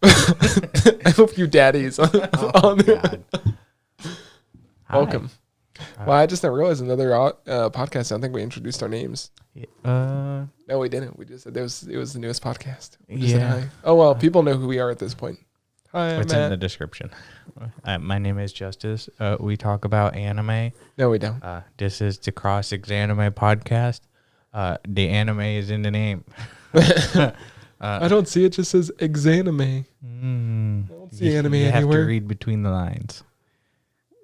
Daddy. I hope you daddies on there. God. Welcome. Well, I just didn't realize another podcast. I don't think we introduced our names. No, we didn't. We just said it was the newest podcast. We just said yeah. hi. Oh, well, people know who we are at this point. Hi, I'm It's Matt. in the description. My name is Justus. We talk about anime. No, we don't. This is the ExAnime podcast. The anime is in the name. I don't see it. Just says ExAnime. I don't see anime you anywhere. have to read between the lines.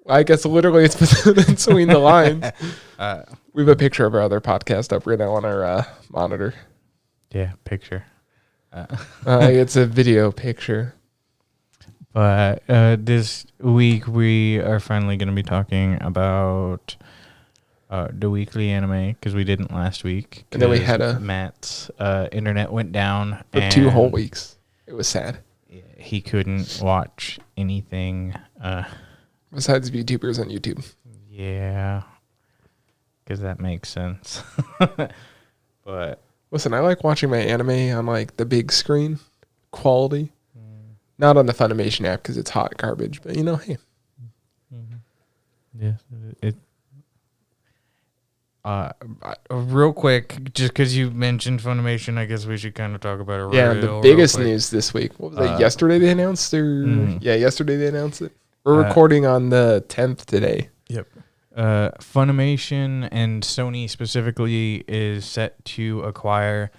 I guess literally it's between the lines. We have a picture of our other podcast up right now on our monitor. Yeah, picture. It's a video picture. But this week we are finally going to be talking about the weekly anime because we didn't last week. And then we had Matt's internet went down for 2 whole weeks. It was sad. He couldn't watch anything. Besides VTubers on YouTube. Yeah, because that makes sense. But listen, I like watching my anime on like the big screen quality. Not on the Funimation app because it's hot garbage, but hey. Yeah, real quick, just because you mentioned Funimation, I guess we should kind of talk about it. Yeah, the biggest news this week. What was it? Yesterday they announced, yesterday they announced it. We're recording on the 10th today. Yep. Funimation and Sony specifically is set to acquire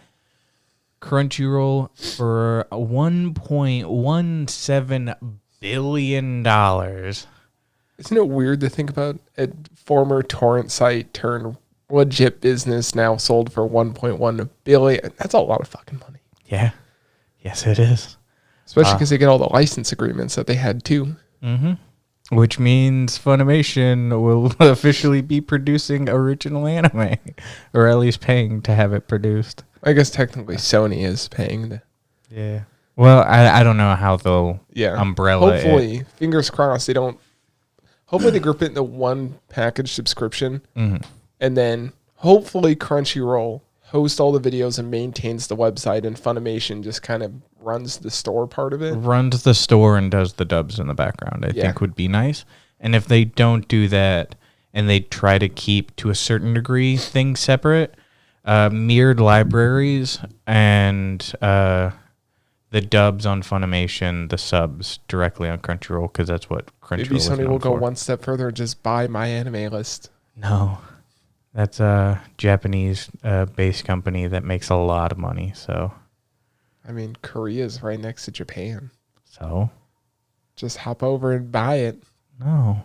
Crunchyroll for $1.17 billion. Isn't it weird to think about a former torrent site turned legit business now sold for $1.1 billion? That's a lot of fucking money. Yeah. Yes, it is. Especially because they get all the license agreements that they had too. Mm-hmm. Which means Funimation will officially be producing original anime, or at least paying to have it produced. I guess technically Sony is paying. Yeah. Well, I don't know how they'll umbrella hopefully, fingers crossed, they don't. Hopefully they group it into one package subscription. Mm-hmm. And then hopefully Crunchyroll hosts all the videos and maintains the website, and Funimation just kind of runs the store part of it. Runs the store and does the dubs in the background, I think would be nice. And if they don't do that and they try to keep, to a certain degree, things separate, mirrored libraries and the dubs on Funimation, the subs directly on Crunchyroll, because that's what Crunchyroll Maybe is Sony known will go for. one step further and just buy My Anime List. No. That's a Japanese based company that makes a lot of money, so... I mean, Korea's right next to Japan. So? Just hop over and buy it. No.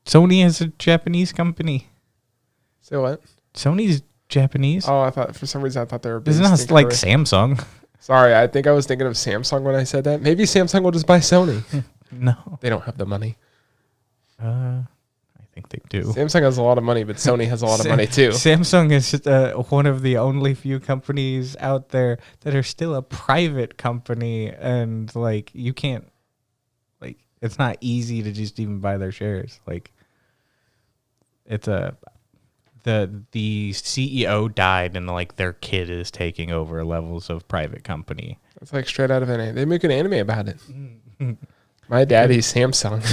Sony is a Japanese company. Say what? Sony's Japanese. Oh, I thought, for some reason, I thought they were based Isn't that like Korea. Samsung? Sorry, I think I was thinking of Samsung when I said that. Maybe Samsung will just buy Sony. No. They don't have the money. I think they do. Samsung has a lot of money, but Sony has a lot of money too. Samsung is one of the only few companies out there that are still a private company, and like you can't, like, it's not easy to just even buy their shares. Like, it's the CEO died, and like their kid is taking over levels of private company. It's like straight out of an anime. They make an anime about it. My daddy's Samsung.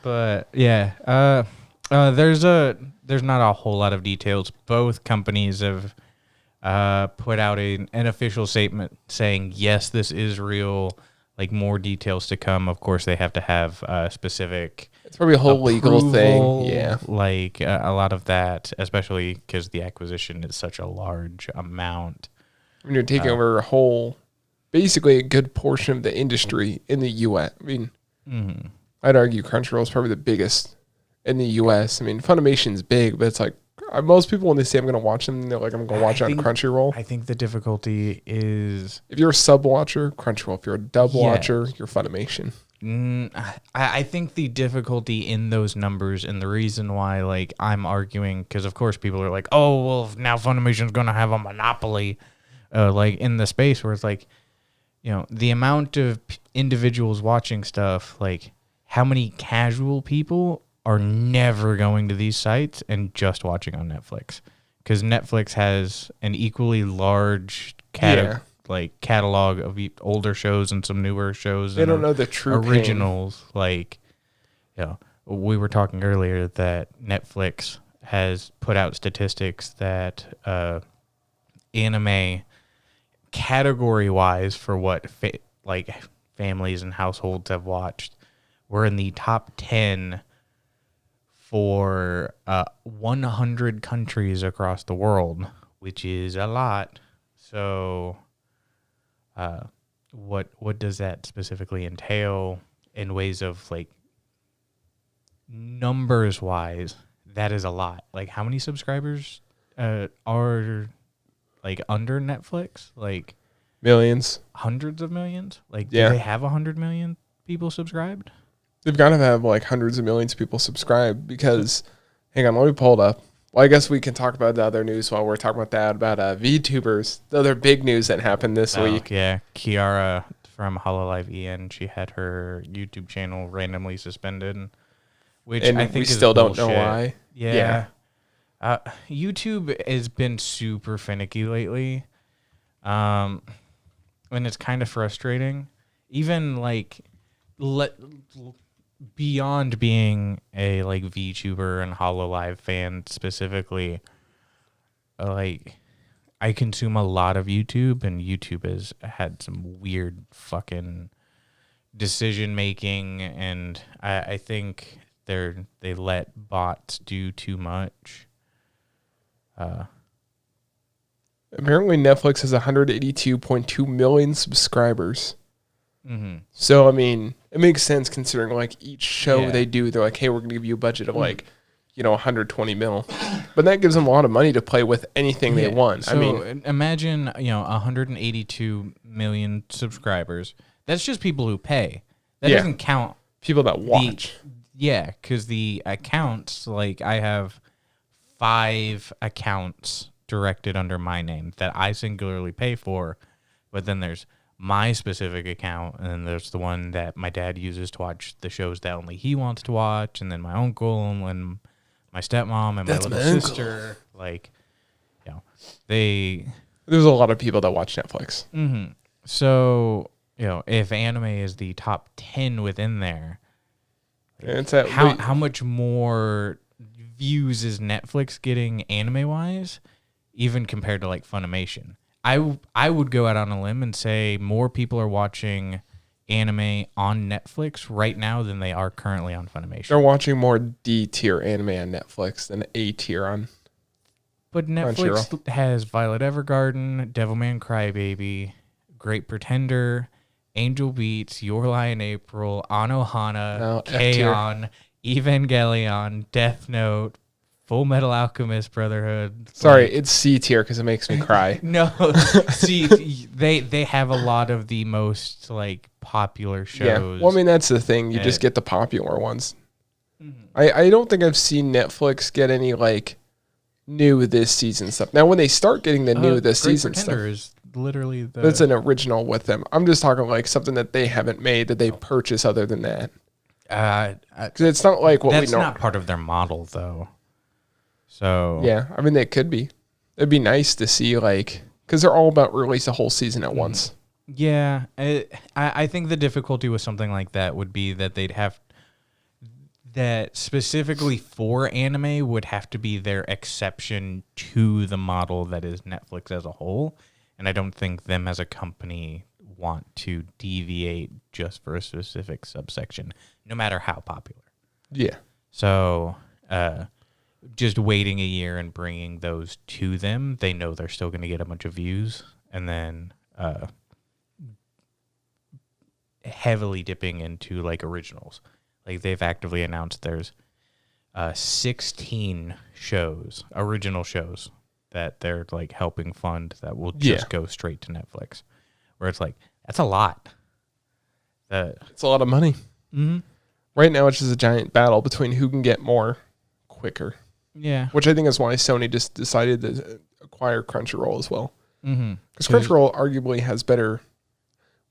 But yeah, there's not a whole lot of details. Both companies have put out an official statement saying, yes, this is real. Like, more details to come. Of course, they have to have specific. It's probably a whole legal thing. approval, Yeah. Like a lot of that, especially because the acquisition is such a large amount. When you're taking over a whole, basically a good portion of the industry in the U.S. I mean, I'd argue Crunchyroll is probably the biggest in the U.S. I mean, Funimation's big, but it's like most people, when they say I'm going to watch them, they're like, I'm going to watch it on Crunchyroll. I think the difficulty is... If you're a sub watcher, Crunchyroll. If you're a dub watcher, you're Funimation. I think the difficulty in those numbers, and the reason why, like, I'm arguing, because of course people are like, oh, well, now Funimation's going to have a monopoly, like, in the space where it's like, the amount of individuals watching stuff, like, how many casual people are never going to these sites and just watching on Netflix? Because Netflix has an equally large like catalog of older shows and some newer shows. They and don't know the true originals. Like, we were talking earlier that Netflix has put out statistics that anime category wise for what families and households have watched, we're in the top 10 for 100 countries across the world, which is a lot. So what does that specifically entail in ways of like numbers wise? That is a lot. Like, how many subscribers are like under Netflix? Like millions, hundreds of millions. Like, yeah. Do they have 100 million people subscribed? They've got to have like hundreds of millions of people subscribed because, hang on, let me pull it up. Well, I guess we can talk about the other news while we're talking about that, about VTubers, the other big news that happened this week. Yeah, Kiara from Hololive EN, she had her YouTube channel randomly suspended, which and I think we is still bullshit. don't know why. Yeah. YouTube has been super finicky lately, and it's kind of frustrating. Even like beyond being a like VTuber and Hololive fan specifically, like I consume a lot of YouTube, and YouTube has had some weird fucking decision making, and I think they let bots do too much. Apparently Netflix has 182.2 million subscribers. Mm-hmm. So, I mean, it makes sense considering like each show they do, they're like, hey, we're going to give you a budget of like, 120 mil. But that gives them a lot of money to play with anything they want. So I mean, imagine, 182 million subscribers. That's just people who pay. That doesn't count people that watch. Because the accounts, like I have 5 accounts directed under my name that I singularly pay for, but then there's my specific account, and then there's the one that my dad uses to watch the shows that only he wants to watch, and then my uncle and my stepmom and my little sister. Like, there's a lot of people that watch Netflix. Mm-hmm. So, if anime is the top 10 within there, how much more views is Netflix getting anime wise, even compared to like Funimation? I would go out on a limb and say more people are watching anime on Netflix right now than they are currently on Funimation. They're watching more D tier anime on Netflix than A tier on. But Netflix has Violet Evergarden, Devilman Crybaby, Great Pretender, Angel Beats, Your Lie in April, Anohana, K-On!, Evangelion, Death Note, Full Metal Alchemist Brotherhood. Sorry, it's C tier because it makes me cry. No, see, they have a lot of the most like popular shows. Yeah, well, I mean that's the thing. You just get the popular ones. Mm-hmm. I don't think I've seen Netflix get any like new this season stuff. Now, when they start getting the new this season stuff, is literally that's an original with them. I'm just talking like something that they haven't made that they purchase other than that. Because it's not like what we know. That's not part of their model, though. So yeah, I mean, they could be. It'd be nice to see, like, because they're all about release a whole season at once. Yeah, I think the difficulty with something like that would be that they'd have that specifically for anime would have to be their exception to the model that is Netflix as a whole, and I don't think them as a company want to deviate just for a specific subsection, no matter how popular. Yeah. So, just waiting a year and bringing those to them, they know they're still going to get a bunch of views, and then heavily dipping into like originals. Like they've actively announced there's 16 shows, original shows that they're like helping fund that will just go straight to Netflix. Where it's like, that's a lot. It's a lot of money. Mm-hmm. Right now, it's just a giant battle between who can get more quicker. Yeah. Which I think is why Sony just decided to acquire Crunchyroll as well. Mm-hmm. Because Crunchyroll arguably has better...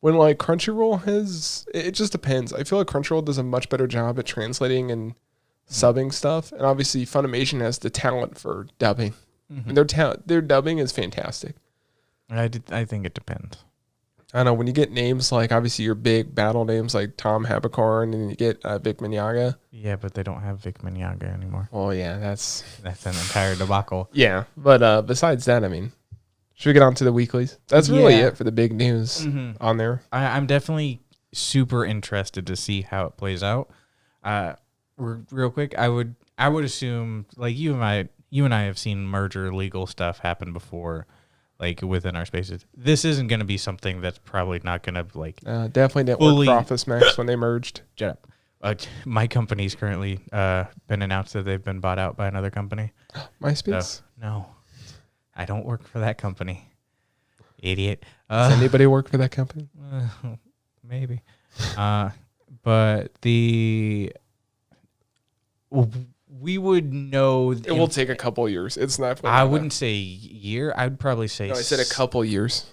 When like Crunchyroll has... It just depends. I feel like Crunchyroll does a much better job at translating and subbing stuff. And obviously Funimation has the talent for dubbing. Mm-hmm. And their dubbing is fantastic. I think it depends. I don't know, when you get names like, obviously your big battle names like Tom Haberkorn, and you get Vic Mignogna. Yeah, but they don't have Vic Mignogna anymore. Oh, yeah, that's an entire debacle. Yeah, but besides that, I mean, should we get on to the weeklies? That's really it for the big news on there. I'm definitely super interested to see how it plays out. Real quick, I would assume, like, you and I have seen merger legal stuff happen before, like within our spaces. This isn't going to be something that's probably not going to like definitely didn't work for Office Max when they merged. Shut up. My company's currently been announced that they've been bought out by another company. MySpace? So, no, I don't work for that company. Idiot. Does anybody work for that company? Maybe. But we would know. It will take a couple years. It's not. I wouldn't say year. I would probably say. No, I said a couple years.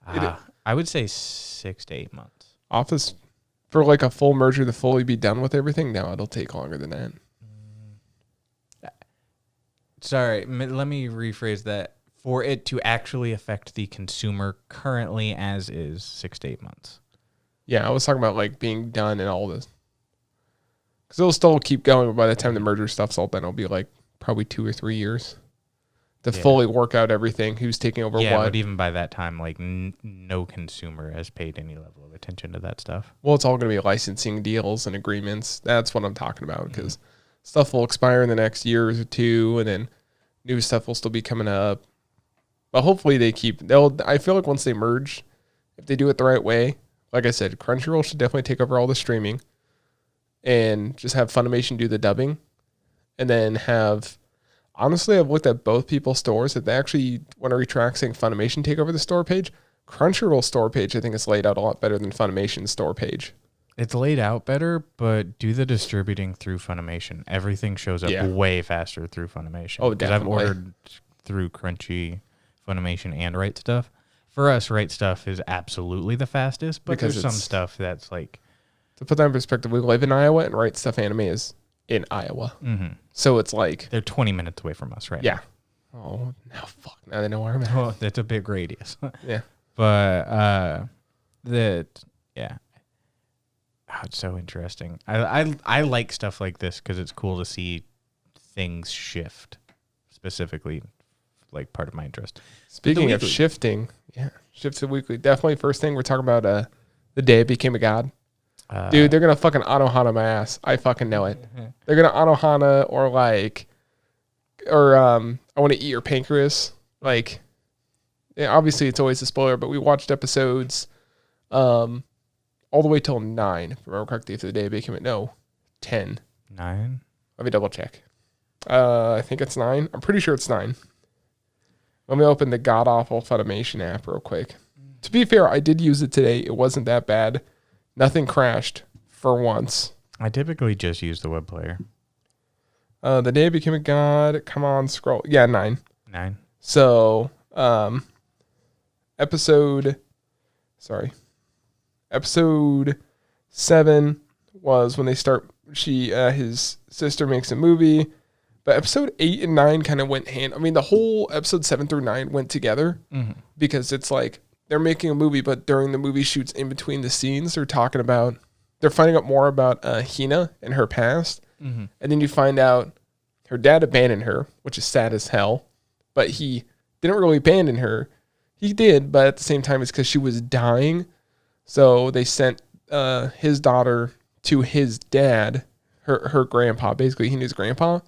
I would say 6 to 8 months. Office for like a full merger to fully be done with everything. No, it'll take longer than that. Sorry, let me rephrase that. For it to actually affect the consumer currently as is, 6 to 8 months. Yeah, I was talking about like being done and all this. Because it'll still keep going, but by the time the merger stuff's all done, it'll be like probably 2 or 3 years to fully work out everything, who's taking over what. Yeah, but even by that time, like no consumer has paid any level of attention to that stuff. Well, it's all going to be licensing deals and agreements. That's what I'm talking about, because stuff will expire in the next year or two, and then new stuff will still be coming up. But hopefully I feel like once they merge, if they do it the right way, like I said, Crunchyroll should definitely take over all the streaming and just have Funimation do the dubbing. And then honestly, I've looked at both people's stores. If they actually want to retract saying Funimation take over the store page, Crunchyroll store page, I think, is laid out a lot better than Funimation's store page. It's laid out better, but do the distributing through Funimation. Everything shows up way faster through Funimation. Oh, definitely. I've ordered through Crunchy, Funimation, and Right Stuff. For us, Right Stuff is absolutely the fastest, but there's some stuff that's like... To put that in perspective, we live in Iowa, and Right Stuff Anime is in Iowa. Mm-hmm. So it's like... They're 20 minutes away from us right now. Oh, now fuck. Now they know where I'm at. Well, that's a big radius. Yeah. But, oh, it's so interesting. I like stuff like this because it's cool to see things shift, specifically, like, part of my interest. Speaking of shifting, shift to weekly. Definitely first thing we're talking about the day it became a god. Dude, they're going to fucking Anohana my ass. I fucking know it. They're going to Anohana or I want to eat your pancreas. Like, obviously it's always a spoiler, but we watched episodes all the way till 9. If I remember correctly, if the day it became 10. 9? Let me double check. I think it's 9. I'm pretty sure it's 9. Let me open the god-awful Funimation app real quick. To be fair, I did use it today. It wasn't that bad. Nothing crashed for once. I typically just use the web player. The day became a god. Come on, scroll. Yeah, 9. 9. So, episode 7 was when they start. His sister makes a movie. But episode 8 and 9 kind of went hand. I mean, the whole episode 7 through 9 went together because it's like they're making a movie, but during the movie shoots in between the scenes, they're finding out more about Hina and her past. Mm-hmm. And then you find out her dad abandoned her, which is sad as hell. But he didn't really abandon her. He did, but at the same time, it's because she was dying. So they sent his daughter to his dad, her grandpa, basically Hina's grandpa.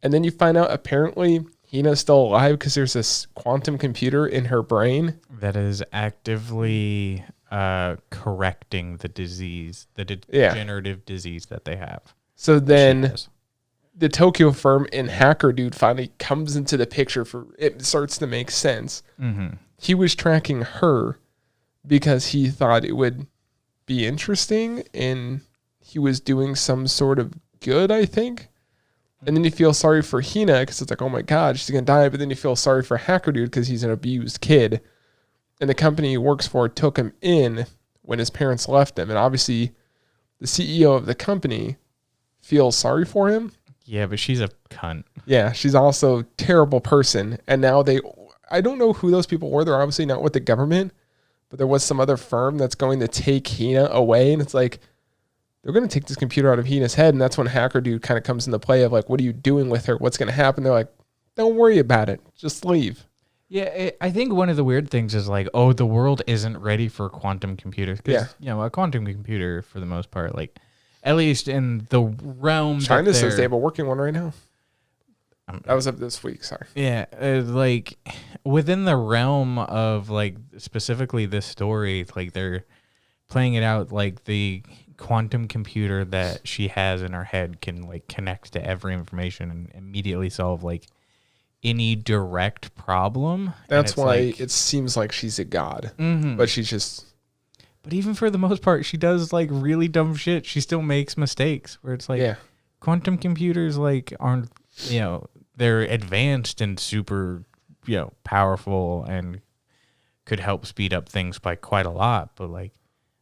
And then you find out apparently Hina's still alive because there's this quantum computer in her brain that is actively correcting the disease, the degenerative disease that they have. So then the Tokyo firm and hacker dude finally comes into the picture. It starts to make sense. Mm-hmm. He was tracking her because he thought it would be interesting, and he was doing some sort of good, I think. And then you feel sorry for Hina because it's like, oh my God, she's going to die. But then you feel sorry for Hacker Dude because he's an abused kid. And the company he works for took him in when his parents left him. And obviously the CEO of the company feels sorry for him. Yeah, but she's a cunt. Yeah, she's also a terrible person. And now I don't know who those people were. They're obviously not with the government. but there was some other firm that's going to take Hina away. And it's like, they're going to take this computer out of Hina's head. And that's when Hacker Dude kind of comes into play of like, what are you doing with her? What's going to happen? They're like, don't worry about it. Just leave. Yeah, I think one of the weird things is like, oh, the world isn't ready for quantum computers. Yeah. You know, a quantum computer, for the most part, like, at least in the realm China says they have a working one right now. That was up this week, sorry. Yeah, like, within the realm of, like, specifically this story, like, they're playing it out like the quantum computer that she has in her head can, like, connect to every information and immediately solve, like, any direct problem. That's why like, it seems like she's a god, but she's just... But even for the most part, she does, like, really dumb shit. She still makes mistakes where it's like, quantum computers, like, aren't, you know, they're advanced and super, you know, powerful and could help speed up things by quite a lot. But, like,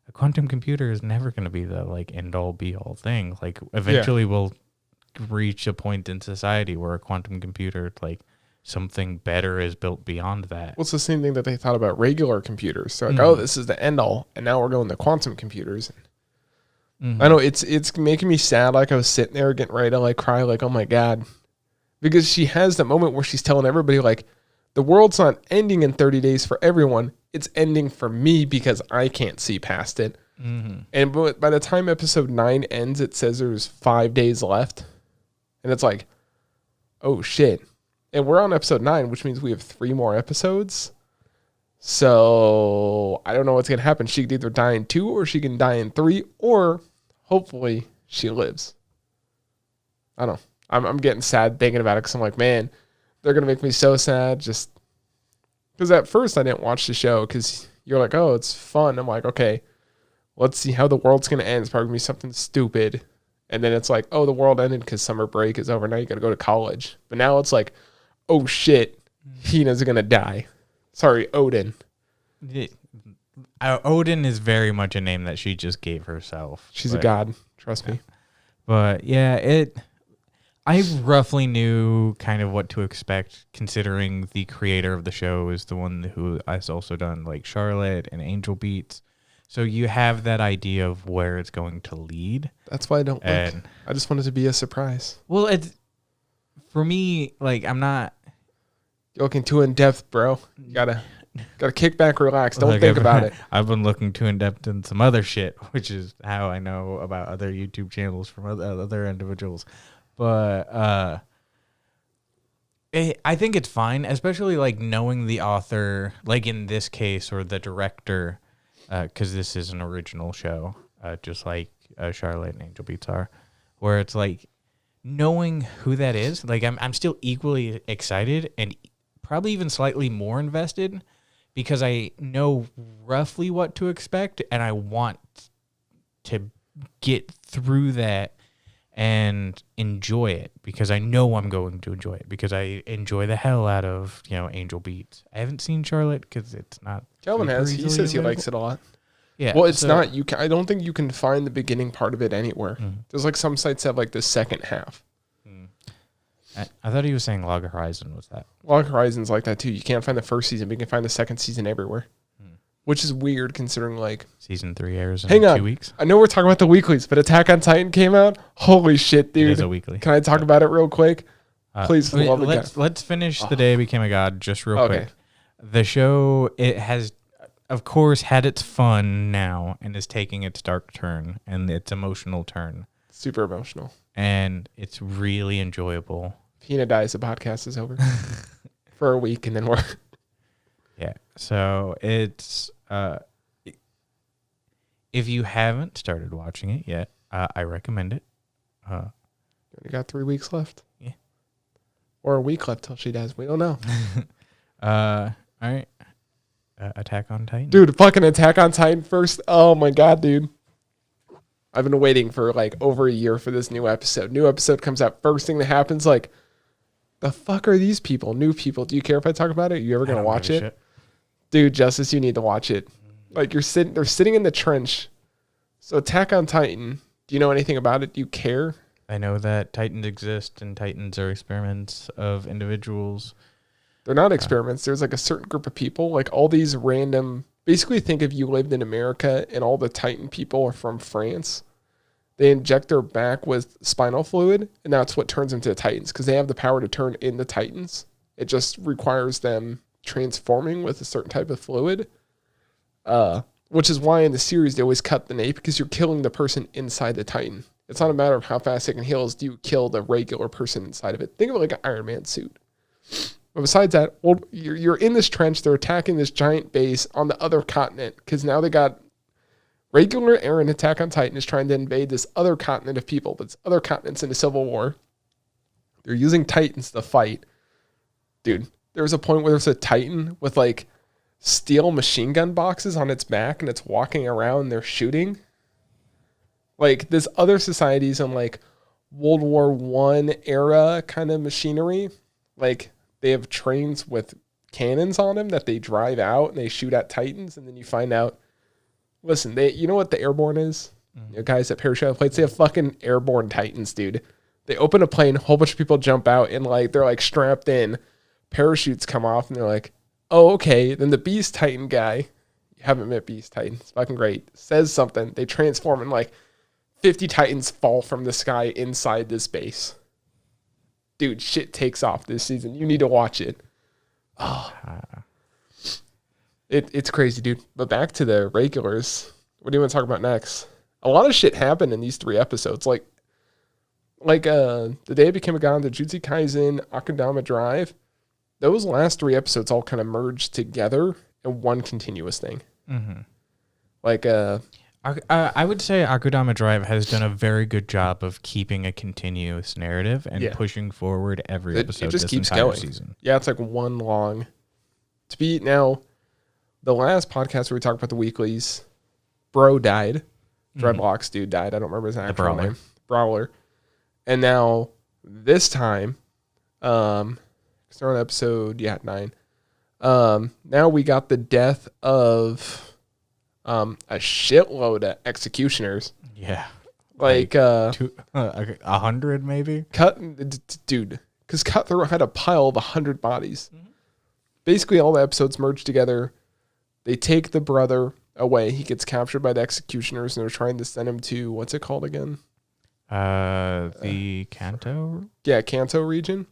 a quantum computer is never going to be the, like, end-all, be-all thing. Like, eventually we'll reach a point in society where a quantum computer, like, something better is built beyond that. Well, it's the same thing that they thought about regular computers. So like, oh, this is the end all, and now we're going to quantum computers. I know it's making me sad. Like I was sitting there getting ready to like cry, like, oh my God, because she has the moment where she's telling everybody like, the world's not ending in 30 days for everyone. It's ending for me because I can't see past it. And by the time episode 9 ends, it says there's 5 days left, and it's like, oh shit. And we're on episode 9, which means we have 3 more episodes. So I don't know what's going to happen. She could either die in 2 or she can die in 3, or hopefully she lives. I don't know. I'm getting sad thinking about it because I'm like, man, they're going to make me so sad. Just because at first I didn't watch the show because you're like, oh, it's fun. I'm like, okay, let's see how the world's going to end. It's probably going to be something stupid. And then it's like, oh, the world ended because summer break is over. Now you got to go to college. But now it's like, oh shit, Hina's gonna die. Sorry, Odin. Odin is very much a name that she just gave herself. She's a god, trust me. But yeah, I roughly knew kind of what to expect, considering the creator of the show is the one who has also done like Charlotte and Angel Beats. So you have that idea of where it's going to lead. That's why I don't like it. I just want it to be a surprise. Well, it's for me, like, I'm not... You're looking too in-depth, bro. You gotta kick back, relax. Don't think about it. I've been looking too in-depth in some other shit, which is how I know about other YouTube channels from other individuals. But I think it's fine, especially, like, knowing the author, like, in this case, or the director, because this is an original show, just like Charlotte and Angel Beats are, where it's, like, knowing who that is, like I'm still equally excited and probably even slightly more invested because I know roughly what to expect and I want to get through that and enjoy it because I know I'm going to enjoy it because I enjoy the hell out of, you know, Angel Beats. I haven't seen Charlotte because it's not. Kelvin has. He says he likes it a lot. Yeah. Well, it's not. I don't think you can find the beginning part of it anywhere. There's like some sites have like the second half. I thought he was saying Log Horizon was that. Log Horizon's like that too. You can't find the first season, but you can find the second season everywhere. Which is weird considering like... Season 3 airs in hang on. 2 weeks. I know we're talking about the weeklies, but Attack on Titan came out. Holy shit, dude. It is a weekly. Can I talk about it real quick? Please, let's finish The Day I Became a God just real quick. The show, it has... of course, had its fun now and is taking its dark turn and its emotional turn. Super emotional. And it's really enjoyable. If Hina dies, the podcast is over for a week and then we're... Yeah. So it's... if you haven't started watching it yet, I recommend it. You got 3 weeks left. Yeah. Or a week left till she dies. We don't know. All right. Attack on Titan. Dude, fucking Attack on Titan first. Oh my God, dude. I've been waiting for like over a year for this new episode. New episode comes out. First thing that happens, like, the fuck are these people? New people. Do you care if I talk about it? Are you ever going to watch it? Shit. Dude, Justice, you need to watch it. Like, they're sitting in the trench. So Attack on Titan, do you know anything about it? Do you care? I know that Titans exist and Titans are experiments of individuals. They're not experiments. There's like a certain group of people, like all these random basically think if you lived in America and all the Titan people are from France, they inject their back with spinal fluid, and that's what turns them to Titans, because they have the power to turn into Titans. It just requires them transforming with a certain type of fluid, which is why in the series they always cut the nape, because you're killing the person inside the Titan. It's not a matter of how fast it can heal, it's do you kill the regular person inside of it. Think of it like an Iron Man suit. But besides that, well, you're in this trench, they're attacking this giant base on the other continent, because now they got regular Eren Attack on Titan is trying to invade this other continent of people, but this other continent's in a civil war. They're using Titans to fight. Dude, there was a point where there's a Titan with like steel machine gun boxes on its back and it's walking around and they're shooting. Like this other societies in like World War I era kind of machinery. Like they have trains with cannons on them that they drive out and they shoot at Titans, and then you find out, listen, you know what the airborne is? Mm-hmm. You know, guys that parachute out of planes, they have fucking airborne Titans, dude. They open a plane, a whole bunch of people jump out, and like they're like strapped in. Parachutes come off, and they're like, oh, okay. Then the Beast Titan guy, you haven't met Beast Titan, it's fucking great, says something. They transform, and like 50 Titans fall from the sky inside this base. Dude, shit takes off this season. You need to watch it. Oh. It's crazy, dude. But back to the regulars. What do you want to talk about next? A lot of shit happened in these 3 episodes. Like the day I became a god, the Jujutsu Kaisen, Akudama Drive. Those last 3 episodes all kind of merged together in one continuous thing. Mm-hmm. Like I would say Akudama Drive has done a very good job of keeping a continuous narrative and pushing forward every episode. It just keeps going. Season. Yeah, it's like one long. To be now, the last podcast where we talked about the weeklies, Bro died. Dreadlocks dude died. I don't remember his actual name. Brawler. And now this time, start on episode 9. Now we got the death of a shitload of executioners. Yeah. Like 100 maybe? Dude. Because Cutthroat had a pile of 100 bodies. Mm-hmm. Basically all the episodes merged together. They take the brother away. He gets captured by the executioners, and they're trying to send him to, what's it called again? The Kanto? Yeah, Kanto region.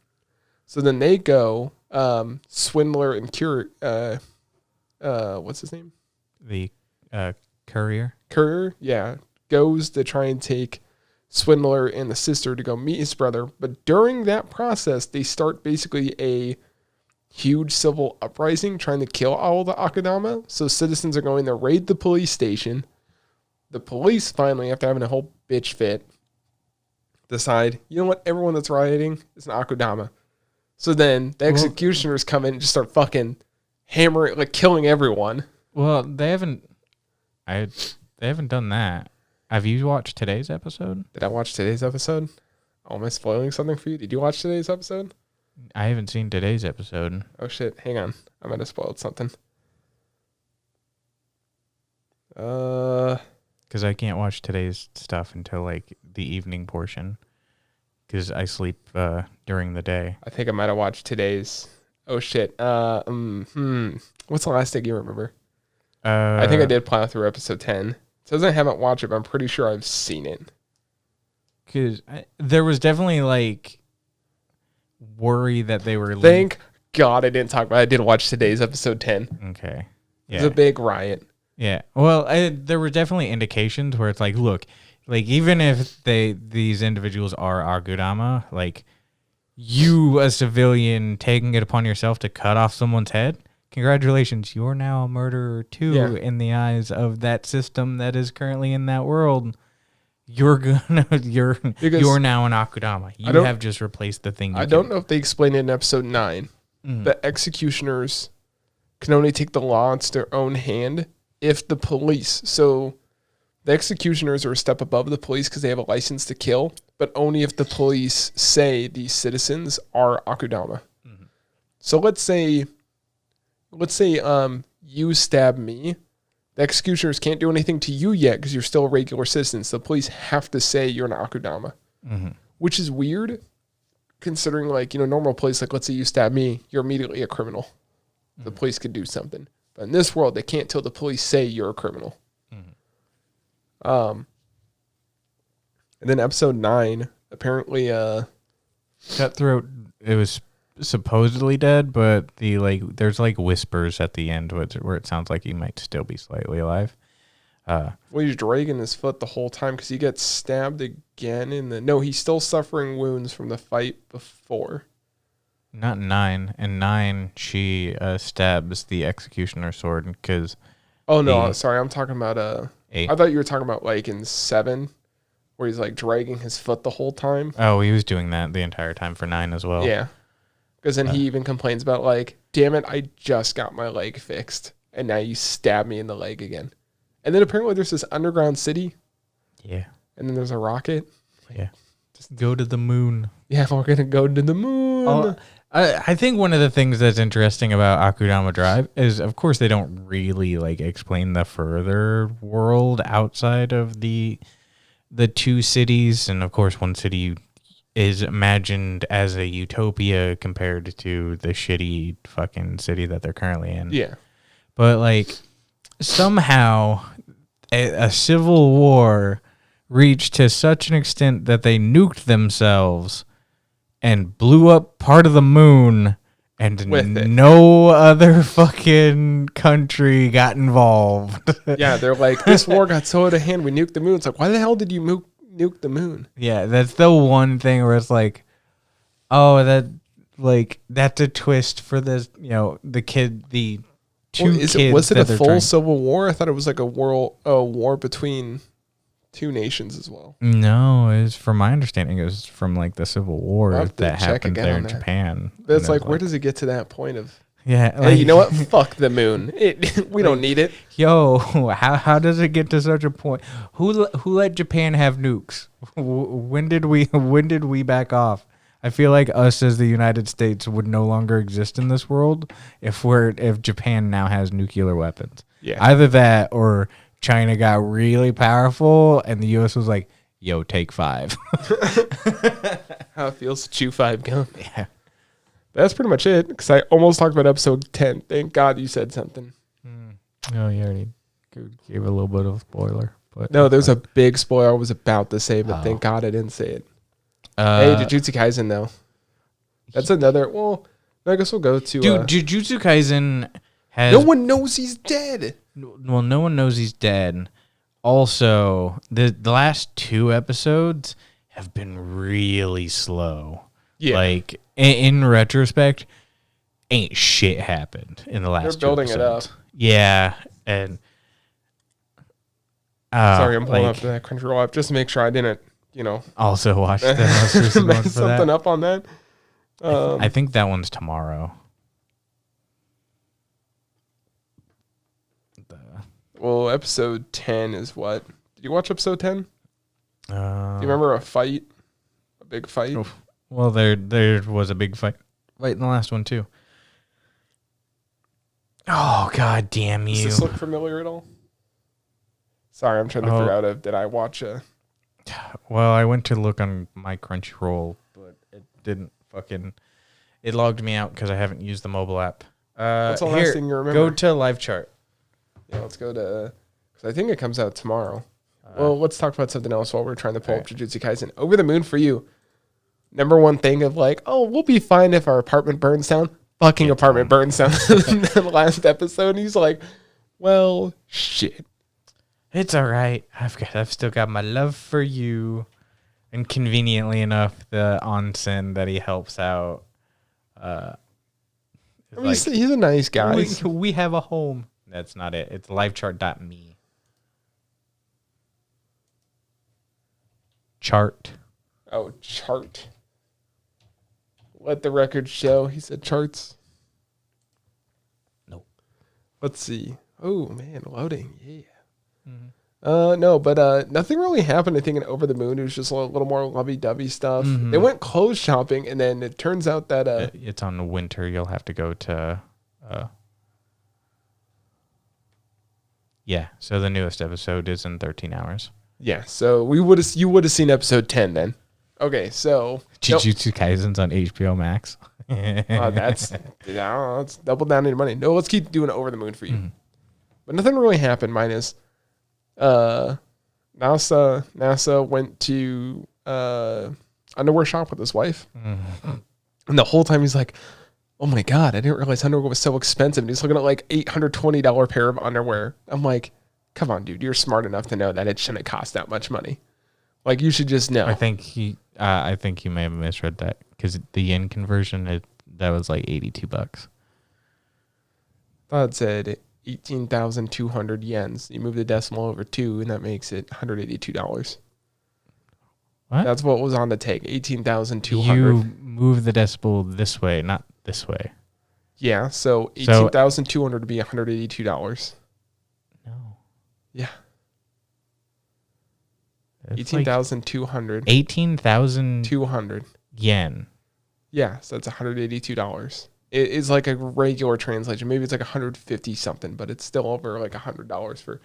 So then they go, Swindler and what's his name? The Courier? Courier, yeah. Goes to try and take Swindler and the sister to go meet his brother. But during that process, they start basically a huge civil uprising trying to kill all the Akudama. So citizens are going to raid the police station. The police finally, after having a whole bitch fit, decide, you know what, everyone that's rioting is an Akudama. So then the executioners come in and just start fucking hammering, like killing everyone. Well, they haven't done that. Have you watched today's episode? Did I watch today's episode? Oh, am I spoiling something for you? Did you watch today's episode? I haven't seen today's episode. Oh shit, hang on. I might have spoiled something. Because I can't watch today's stuff until like the evening portion. Because I sleep during the day. I think I might have watched today's. Oh shit. What's the last thing you remember? I think I did plow through episode 10. It says I haven't watched it, but I'm pretty sure I've seen it. Because there was definitely like worry that they were. Thank God I didn't talk about it. I did watch today's episode 10. Okay. Yeah. It was a big riot. Yeah. Well, there were definitely indications where it's like, look, like even if these individuals are Agudama, like you, a civilian, taking it upon yourself to cut off someone's head, congratulations, you're now a murderer too in the eyes of that system that is currently in that world. You're now an Akudama. You have just replaced the thing. I don't know if they explained it in episode 9. But executioners can only take the law into their own hand if the police. So the executioners are a step above the police because they have a license to kill, but only if the police say these citizens are Akudama. Mm-hmm. So let's say you stab me. The executioners can't do anything to you yet because you're still a regular citizen. So the police have to say you're an Akudama, which is weird considering, like, you know, normal police, like let's say you stab me, you're immediately a criminal. The police could do something. But in this world, they can't till the police say you're a criminal. And then episode 9, apparently, Cutthroat, it was supposedly dead, but there's like whispers at the end where it sounds like he might still be slightly alive. Well, he's dragging his foot the whole time because he gets stabbed again No, he's still suffering wounds from the fight before. Not 9. In 9, she stabs the executioner sword because. Oh no, sorry, I'm talking about 8. I thought you were talking about like in 7, where he's like dragging his foot the whole time. Oh, he was doing that the entire time for 9 as well. Yeah, because then he even complains about like, damn it, I just got my leg fixed, and now you stab me in the leg again. And then apparently there's this underground city. Yeah. And then there's a rocket. Yeah. Just go to the moon. Yeah, we're gonna go to the moon. I think one of the things that's interesting about Akudama Drive is, of course, they don't really like explain the further world outside of the 2 cities, and of course, one city is imagined as a utopia compared to the shitty fucking city that they're currently in. Yeah, but like somehow a civil war reached to such an extent that they nuked themselves and blew up part of the moon, and no other fucking country got involved. Yeah, they're like, this war got so out of hand, we nuked the moon. It's like, why the hell did you nuke the moon? Yeah, that's the one thing where it's like, oh, that's a twist for this, the 2 kids. Was it a full civil war? I thought it was like a war between 2 nations as well. No, it's from my understanding, it was from like the Civil War that happened there in Japan. But it's like, where does it get to that point of? Yeah, hey, you know what? Fuck the moon. We don't need it. Yo, how does it get to such a point? Who let Japan have nukes? When did we back off? I feel like us as the United States would no longer exist in this world if Japan now has nuclear weapons. Yeah, either that or China got really powerful and the U.S. was like, yo, take 5. How it feels to chew 5 gum. Yeah. That's pretty much it, because I almost talked about episode 10. Thank God you said something. Oh, you already gave a little bit of a spoiler. But no, there's a big spoiler I was about to say, but thank God I didn't say it. Hey, Jujutsu Kaisen, though. That's another... Well, I guess we'll go to... Dude, Jujutsu Kaisen has... No one knows he's dead. Well, no one knows he's dead. Also, the last 2 episodes have been really slow. Yeah. Like, in retrospect, ain't shit happened in the last 2 episodes. They're building it up. Yeah, and... sorry, I'm pulling up that Crunchyroll app just to make sure I didn't, also watch the most recent one for something that. Up on that. I think that one's tomorrow. Well, episode 10 is what? Did you watch episode 10? Do you remember a fight? A big fight? Oh, well, there was a big fight in the last one, too. Oh, God damn you. Does this look familiar at all? Sorry, I'm trying to figure out did I watch a... Well, I went to look on my Crunchyroll, but it didn't fucking... It logged me out because I haven't used the mobile app. What's the last thing you remember? Go to live chart. Yeah, let's go to... Because I think it comes out tomorrow. Well, let's talk about something else while we're trying to pull up Jujutsu Kaisen. Over the moon for you. Number one thing of like, oh, we'll be fine if our apartment burns down. Fucking apartment burns down. In the last episode, he's like, well, shit. It's all right. I've still got my love for you. And conveniently enough, the onsen that he helps out. He's a nice guy. We have a home. That's not it. It's livechart.me. Chart. Oh, chart. Let the record show. He said charts. Nope. Let's see. Oh, man, loading. Yeah. Mm-hmm. No, but nothing really happened. I think in Over the Moon, it was just a little more lovey-dovey stuff. Mm-hmm. They went clothes shopping, and then it turns out that... it's on the winter. You'll have to go to... Yeah, so the newest episode is in 13 hours. Yeah, so you would have seen episode 10 then. Okay, so Jujutsu Kaisen's on HBO Max. that's let's double down on your money. No, let's keep doing it over the moon for you. But nothing really happened. Minus, NASA went to underwear shop with his wife, and the whole time he's like, "Oh my god, I didn't realize underwear was so expensive." And he's looking at like $820 pair of underwear. I'm like, "Come on, dude, you're smart enough to know that it shouldn't cost that much money. Like you should just know." I think you may have misread that because the yen conversion that was like $82. I thought it said 18,200 yens. You move the decimal over 2, and that makes it $182. What? That's what was on the tag. 18,200. You move the decimal this way, not this way. Yeah, so 18,200 would be $182. No. Yeah. It's 18,200. 18,000 200. yen. Yeah, so that's $182. It is like a regular translation. Maybe it's like 150 something, but it's still over like $100 for.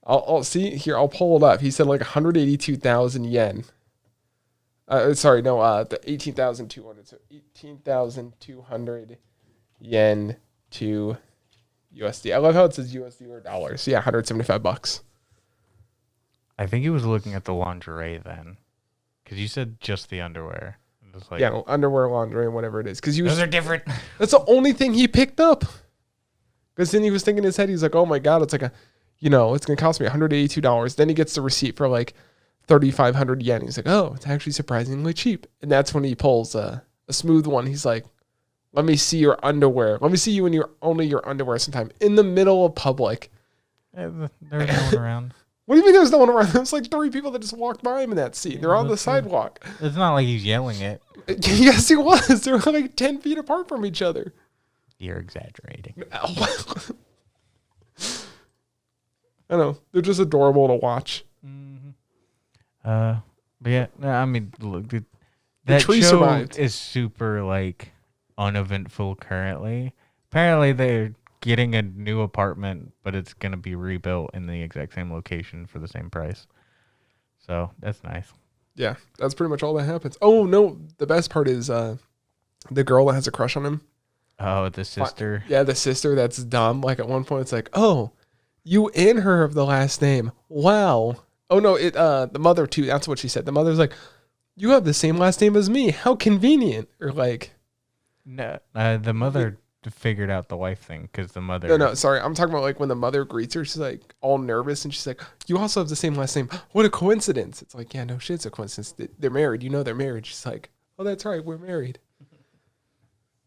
I'll see here. I'll pull it up. He said like 182,000 yen. Sorry, no. The 18,200. So 18,200 yen to USD. I love how it says USD or dollars. Yeah, $175. I think he was looking at the lingerie then, because you said just the underwear. Like, yeah, underwear, laundry, whatever it is. Because those are different. That's the only thing he picked up. Because then he was thinking in his head, he's like, "Oh my god, it's like it's gonna cost me $182." Then he gets the receipt for like 3,500 yen. He's like, "Oh, it's actually surprisingly cheap." And that's when he pulls a smooth one. He's like, "Let me see your underwear. Let me see you in only your underwear sometime in the middle of public." There's no one around. What do you mean there's no one around? There's like 3 people that just walked by him in that scene. They're on the sidewalk. It's not like he's yelling it. Yes, he was. They're like 10 feet apart from each other. You're exaggerating. I know. They're just adorable to watch. Mm-hmm. But yeah, I mean, look, that tree show survived. is super like uneventful currently. Apparently, they're getting a new apartment, but it's gonna be rebuilt in the exact same location for the same price. So that's nice. Yeah, that's pretty much all that happens. Oh no, the best part is the girl that has a crush on him. Oh, the sister. Yeah, the sister that's dumb. Like at one point, it's like, "Oh, you and her have the last name. Wow." Oh no, the mother too. That's what she said. The mother's like, "You have the same last name as me. How convenient." Or like, no, the mother figured out the wife thing because the mother. No, sorry. I'm talking about like when the mother greets her, she's like all nervous and she's like, "You also have the same last name. What a coincidence." It's like, yeah, no shit, it's a coincidence. They're married. You know they're married. She's like, "Oh, that's right. We're married."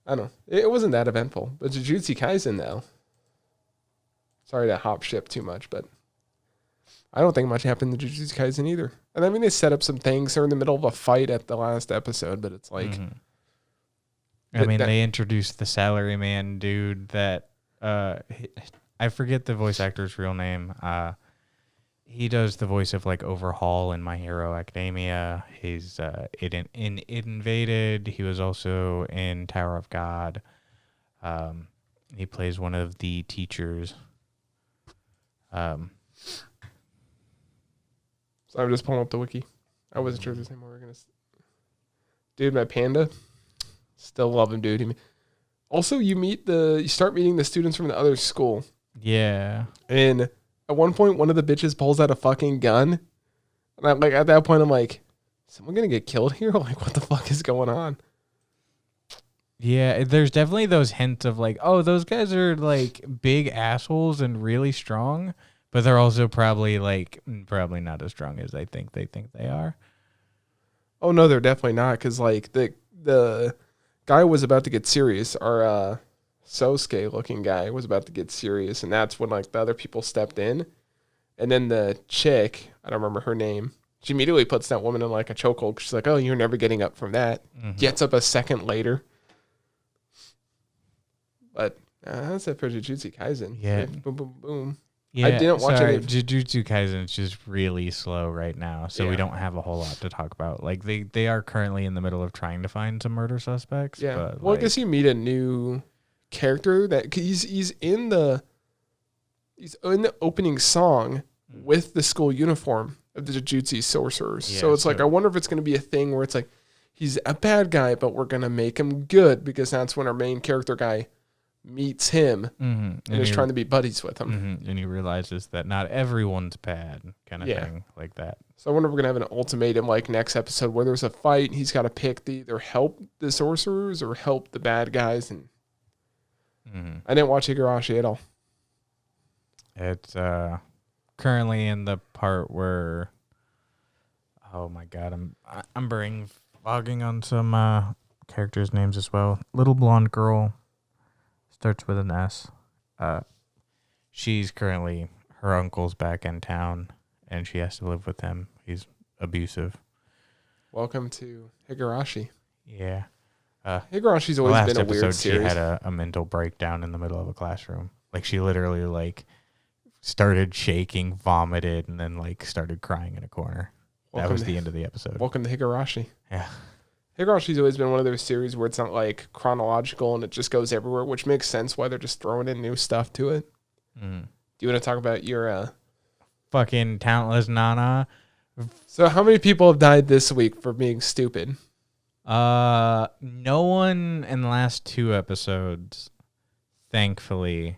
I don't know. It wasn't that eventful. But Jujutsu Kaisen, though. Sorry to hop ship too much, but I don't think much happened in Jujutsu Kaisen either. And I mean, they set up some things. They're in the middle of a fight at the last episode, but it's like... I mean, they introduced the salaryman dude that... I forget the voice actor's real name. He does the voice of like Overhaul in My Hero Academia. He's in Invaded. He was also in Tower of God. He plays one of the teachers. So I'm just pulling up the wiki. I wasn't sure if there's any more we're gonna. Dude, my panda. Still love him, dude. Also, you start meeting the students from the other school. Yeah. And at one point, one of the bitches pulls out a fucking gun. And I'm like, at that point, I'm like, is someone going to get killed here? Like, what the fuck is going on? Yeah, there's definitely those hints of like, oh, those guys are like big assholes and really strong, but they're also probably not as strong as they think they are. Oh, no, they're definitely not. Because, like, the guy was about to get serious. Our, Sosuke-looking guy was about to get serious, and that's when like the other people stepped in, and then the chick, I don't remember her name, she immediately puts that woman in like a chokehold. She's like, "Oh, you're never getting up from that." Mm-hmm. Gets up a second later, but that's it for Jujutsu Kaisen. Yeah, boom, boom, boom. Yeah, I didn't watch it. Jujutsu Kaisen is just really slow right now, so we don't have a whole lot to talk about. Like they are currently in the middle of trying to find some murder suspects. Yeah, but well, I guess you meet a new character that he's in the opening song with the school uniform, of the Jujutsu sorcerers. Yeah, so it's like, I wonder if it's going to be a thing where it's like, he's a bad guy, but we're going to make him good because that's when our main character guy meets him and is trying to be buddies with him. And he realizes that not everyone's bad, kind of thing like that. So I wonder if we're going to have an ultimatum like next episode where there's a fight. He's got to pick to either help the sorcerers or help the bad guys. And I didn't watch Higurashi at all. It's currently in the part where, oh my god, I'm brain fogging on some characters' names as well. Little blonde girl, starts with an S. She's currently, her uncle's back in town, and she has to live with him. He's abusive. Welcome to Higurashi. Yeah. Higurashi's always been a weird series. She had a mental breakdown in the middle of a classroom. Like, she literally, like, started shaking, vomited, and then, like, started crying in a corner. That was the end of the episode. Welcome to Higurashi. Yeah. Higurashi's always been one of those series where it's not, like, chronological and it just goes everywhere, which makes sense why they're just throwing in new stuff to it. Do you want to talk about your... fucking talentless Nana? So how many people have died this week for being stupid? No one in the last 2 episodes, thankfully.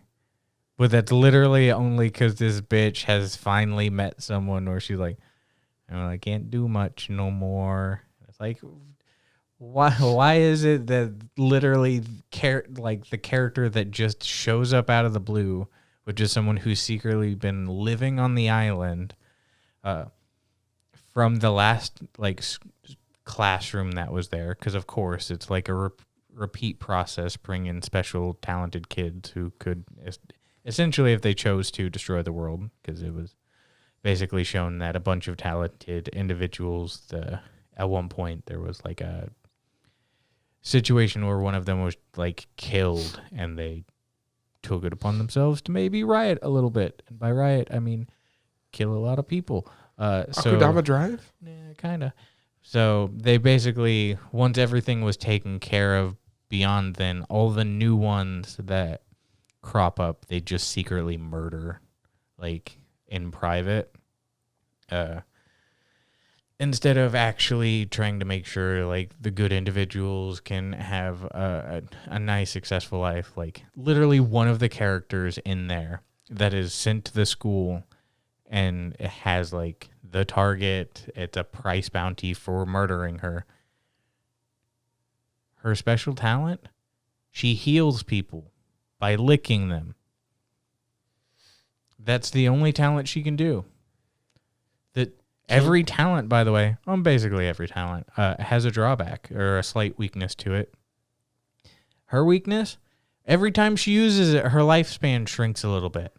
But that's literally only because this bitch has finally met someone where she's like, I can't do much no more. It's like, why is it that literally the character that just shows up out of the blue, which is someone who's secretly been living on the island from the last classroom that was there, because of course it's like a repeat process, bring in special talented kids who could essentially, if they chose to, destroy the world, because it was basically shown that a bunch of talented individuals, at one point there was like a situation where one of them was like killed, and they took it upon themselves to maybe riot a little bit. And by riot, I mean kill a lot of people. Akudama Drive? Yeah, kind of. So they basically, once everything was taken care of beyond then, all the new ones that crop up, they just secretly murder, like, in private. Instead of actually trying to make sure, like, the good individuals can have a nice, successful life. Like, literally one of the characters in there that is sent to the school, and it has, like, the target, it's a price bounty for murdering her. Her special talent? She heals people by licking them. That's the only talent she can do. Every talent, by the way, basically every talent, has a drawback or a slight weakness to it. Her weakness, every time she uses it, her lifespan shrinks a little bit.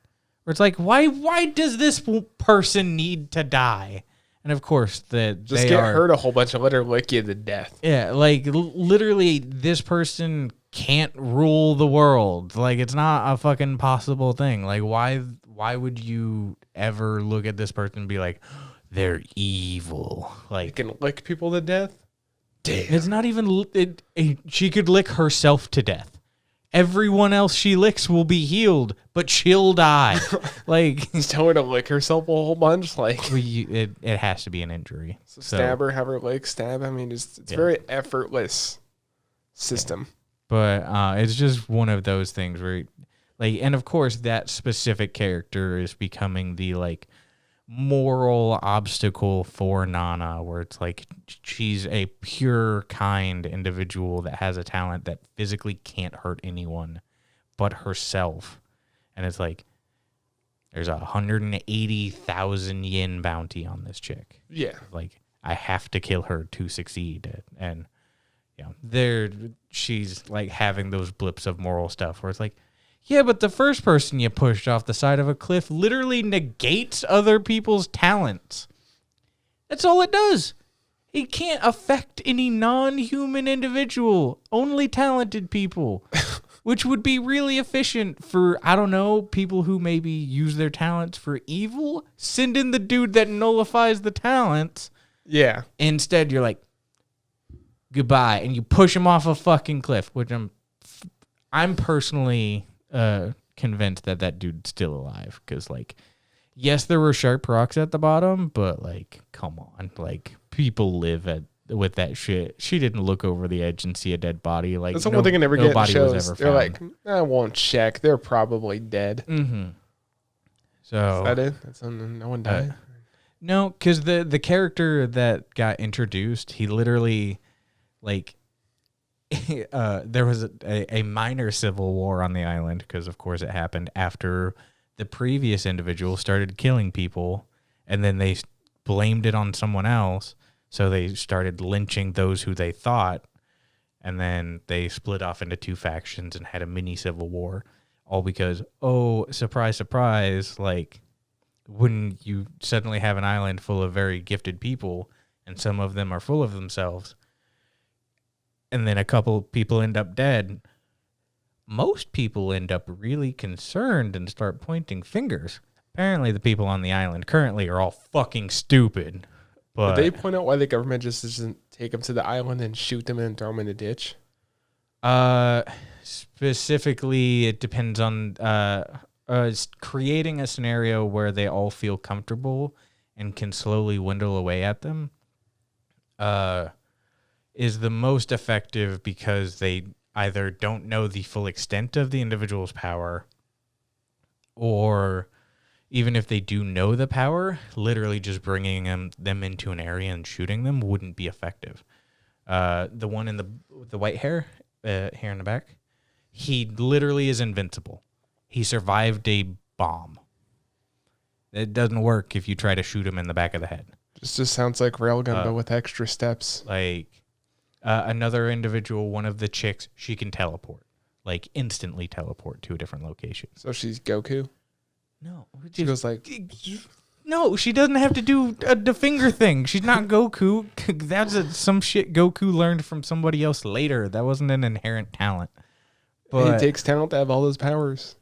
Where it's like, why does this person need to die? And of course, just get hurt a whole bunch and let her lick you to death. Yeah, like literally, this person can't rule the world. Like, it's not a fucking possible thing. Like, why would you ever look at this person and be like, they're evil? Like, you can lick people to death? Damn. It's not even... she could lick herself to death. Everyone else she licks will be healed, but she'll die. Like, just tell her to lick herself a whole bunch. Like, it has to be an injury. So stab her, have her leg stab. I mean, it's very effortless system. But it's just one of those things where, like, and of course that specific character is becoming the, like, moral obstacle for Nana, where it's like she's a pure, kind individual that has a talent that physically can't hurt anyone but herself. And it's like, there's 180,000 yen bounty on this chick. Yeah. Like, I have to kill her to succeed. And, you know, she's like having those blips of moral stuff where it's like, yeah, but the first person you pushed off the side of a cliff literally negates other people's talents. That's all it does. It can't affect any non-human individual, only talented people, which would be really efficient for, I don't know, people who maybe use their talents for evil. Send in the dude that nullifies the talents. Yeah. Instead, you're like, goodbye, and you push him off a fucking cliff, which I'm personally... convinced that dude's still alive, because, like, yes, there were sharp rocks at the bottom, but like, come on, like people live with that shit. She didn't look over the edge and see a dead body. Like that's the one thing I never get in nobody was shows. ever They're found. like, I won't check. They're probably dead. Mm-hmm. Is So that it? No one died. no, because the character that got introduced, he literally like there was a minor civil war on the island because, of course, it happened after the previous individual started killing people, and then they blamed it on someone else. So they started lynching those who they thought, and then they split off into two factions and had a mini civil war, all because, oh, surprise, surprise, like when you suddenly have an island full of very gifted people and some of them are full of themselves, and then a couple people end up dead, most people end up really concerned and start pointing fingers. Apparently, the people on the island currently are all fucking stupid. But did they point out why the government just doesn't take them to the island and shoot them and throw them in a ditch? Specifically, it depends on creating a scenario where they all feel comfortable and can slowly dwindle away at them. Is the most effective because they either don't know the full extent of the individual's power, or even if they do know the power, literally just bringing them into an area and shooting them wouldn't be effective. The one in the white hair in the back, he literally is invincible. He survived a bomb. It doesn't work if you try to shoot him in the back of the head. Just sounds like Railgun, but with extra steps. Like another individual, one of the chicks, she can teleport, like instantly teleport to a different location. So she's Goku? No. She goes like... No, she doesn't have to do the finger thing. She's not Goku. That's some shit Goku learned from somebody else later. That wasn't an inherent talent. But it takes talent to have all those powers.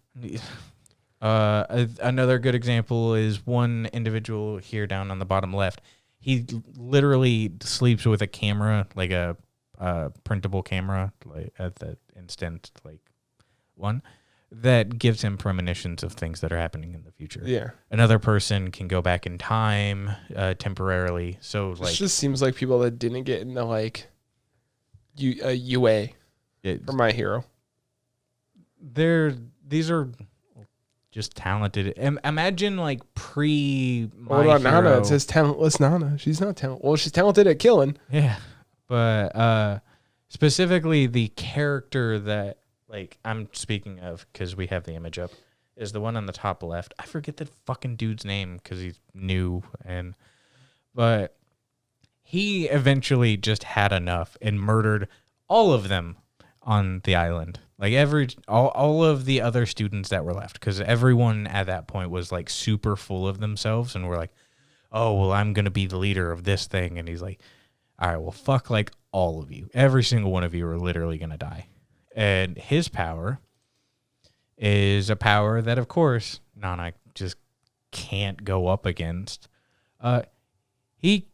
Another good example is one individual here down on the bottom left. He literally sleeps with a camera, like a printable camera, like at the instant, like one that gives him premonitions of things that are happening in the future. Yeah. Another person can go back in time temporarily. So like, it just seems like people that didn't get into like UA for My Hero. These are just talented. Imagine like pre. What about Nana? It says talentless Nana. She's not talented. Well, she's talented at killing. Yeah, but specifically the character that like I'm speaking of, because we have the image up, is the one on the top left. I forget the fucking dude's name because he's new, but he eventually just had enough and murdered all of them on the island. Like all of the other students that were left, because everyone at that point was like super full of themselves and were like, oh, well, I'm going to be the leader of this thing. And he's like, all right, well, fuck like all of you. Every single one of you are literally going to die. And his power is a power that, of course, Nana just can't go up against. He